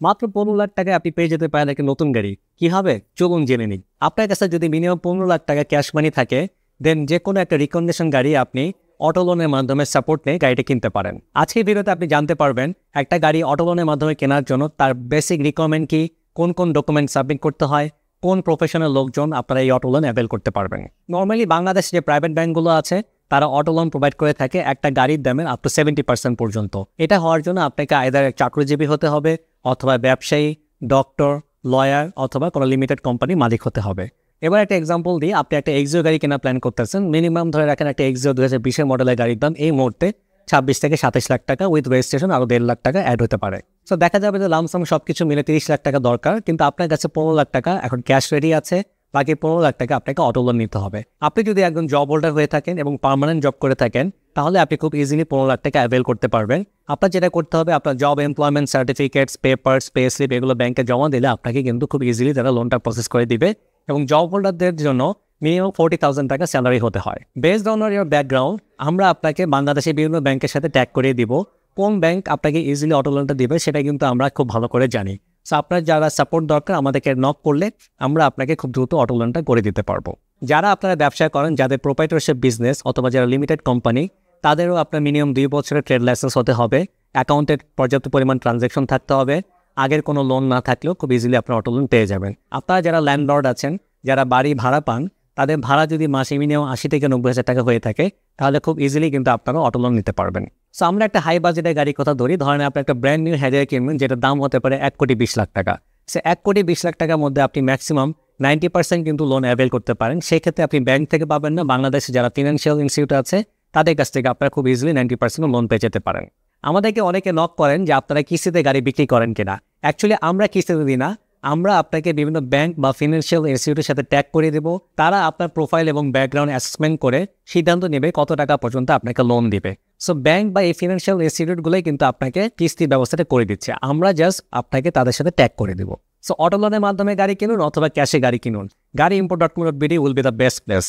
মাত্র 15 লাখ টাকায় আপনি পেয়ে যেতে পারেন একটা নতুন গাড়ি। কি হবে চলুন জেনে নিই। আপনার কাছে যদি মিনিমাম 15 লাখ টাকা ক্যাশ মানি থাকে, দেন যে কোনো একটা রিকমেন্ডেশন গাড়ি আপনি অটো লোনের মাধ্যমে সাপোর্ট নিয়ে গাড়িটা কিনতে পারেন। আজকের ভিডিওতে আপনি জানতে পারবেন একটা গাড়ি অটো লোনের মাধ্যমে কেনার জন্য তার বেসিক রিকোয়ারমেন্ট কি, কোন কোন ডকুমেন্ট সাবমিট করতে হয়, কোন প্রফেশনাল লোকজন আপনারা এই অটো লোন অ্যাভেল করতে পারবেন। নর্মালি বাংলাদেশে যে প্রাইভেট ব্যাঙ্কগুলো আছে তারা অটো লোন প্রোভাইড করে থাকে একটা গাড়ির দামের আপ টু 70% পর্যন্ত। এটা হওয়ার জন্য আপনাকে আইদার চাকরিজীবী হতে হবে, অথবা ব্যবসায়ী, ডক্টর, লয়ার, অথবা কোনো লিমিটেড কোম্পানির মালিক হতে হবে। এবার একটা এক্সাম্পল দিই, আপনি একটা এক্সিও গাড়ি কেনা প্ল্যান করতেছেন। মিনিমাম ধরে রাখেন একটা এক্সিও 2020 মডেলের গাড়ির দাম এই মুহূর্তে 26 থেকে 27 লাখ টাকা, উইথ রেজিস্ট্রেশন আরও 1.5 লাখ টাকা অ্যাড হতে পারে। সো দেখা যাবে যে লামসাম সব কিছু মিলে 30 লাখ টাকা দরকার, কিন্তু আপনার কাছে 15 লাখ টাকা এখন ক্যাশ রেডি আছে। বাকি 15 লাখ টাকা আপনাকে অটো লোন নিতে হবে। আপনি যদি একজন জব হোল্ডার হয়ে থাকেন এবং পার্মানেন্ট জব করে থাকেন, তাহলে আপনি খুব ইজিলি 15 লাখ টাকা অ্যাভেল করতে পারবেন। আপনার যেটা করতে হবে, আপনার job employment certificates, papers, pay slip এগুলো ব্যাংকে জমা দিলে আপনাকে কিন্তু খুব ইজিলি তারা লোনটা প্রসেস করে দিবে। এবং জব হোল্ডারদের জন্য মিনিমাম 40,000 টাকা স্যালারি হতে হয়। বেসড অন ইউর ব্যাকগ্রাউন্ড আমরা আপনাকে বাংলাদেশের বিভিন্ন ব্যাংকের সাথে ট্যাগ করিয়ে দিব। কোন ব্যাংক আপনাকে ইজিলি অটো লোনটা দিবে সেটা কিন্তু আমরা খুব ভালো করে জানি। সো আপনার যারা সাপোর্ট দরকার আমাদেরকে নক করলে আমরা আপনাকে খুব দ্রুত অটো লোনটা করে দিতে পারবো। যারা আপনারা ব্যবসা করেন, যাদের প্রোপ্রাইটরশিপ বিজনেস অথবা যারা লিমিটেড কোম্পানি, তাদেরও আপনার মিনিমাম 2 বছরের ট্রেড লাইসেন্স হতে হবে, অ্যাকাউন্টের পর্যাপ্ত পরিমাণ ট্রানজ্যাকশন থাকতে হবে। আগের কোনো লোন না থাকলেও খুব ইজিলি আপনার অটো লোন পেয়ে যাবেন। আপনারা যারা ল্যান্ডলর্ড আছেন, যারা বাড়ি ভাড়া পান, তাদের ভাড়া যদি মাসে মিনিমাম 80 থেকে 90 হাজার টাকা হয়ে থাকে, তাহলে খুব ইজিলি কিন্তু আপনারা অটো লোন নিতে পারবেন। সো আমরা একটা হাই বাজেটের গাড়ির কথা ধরি, ধরেন আপনি একটা ব্র্যান্ড নিউ হ্যারিয়ার কিনবেন যেটার দাম হতে পারে 1,20,00,000 টাকা। সে 1,20,00,000 টাকার মধ্যে আপনি ম্যাক্সিমাম 90% কিন্তু লোন অ্যাভেল করতে পারেন। সেক্ষেত্রে আপনি ব্যাংক থেকে পাবেন না, বাংলাদেশে যারা ফিনান্সিয়াল ইনস্টিটিউট আছে তাদের কাছ থেকে আপনারা খুব ইজিলি 90% লোন পেয়ে যেতে পারেন। আমাদেরকে অনেকে নক করেন যে আপনারা কিস্তিতে গাড়ি বিক্রি করেন কিনা। অ্যাকচুয়ালি আমরা কিস্তিতে দিই না, আমরা আপনাকে বিভিন্ন ব্যাংক বা ফিনান্সিয়াল ইনস্টিটিউটের সাথে ট্যাগ করে দেব। তারা আপনার প্রোফাইল এবং ব্যাকগ্রাউন্ড অ্যাসেসমেন্ট করে সিদ্ধান্ত নেবে কত টাকা পর্যন্ত আপনাকে লোন দিবে। সো ব্যাংক বা এই ফিনান্সিয়াল ইনস্টিটিউটগুলোই কিন্তু আপনাকে কিস্তির ব্যবস্থাটা করে দিচ্ছে, আমরা জাস্ট আপনাকে তাদের সাথে ট্যাগ করে দেবো। সো অটো লোনের মাধ্যমে গাড়ি কিনুন অথবা ক্যাশে গাড়ি কিনুন, গাড়ি import.com.bd will be the best place.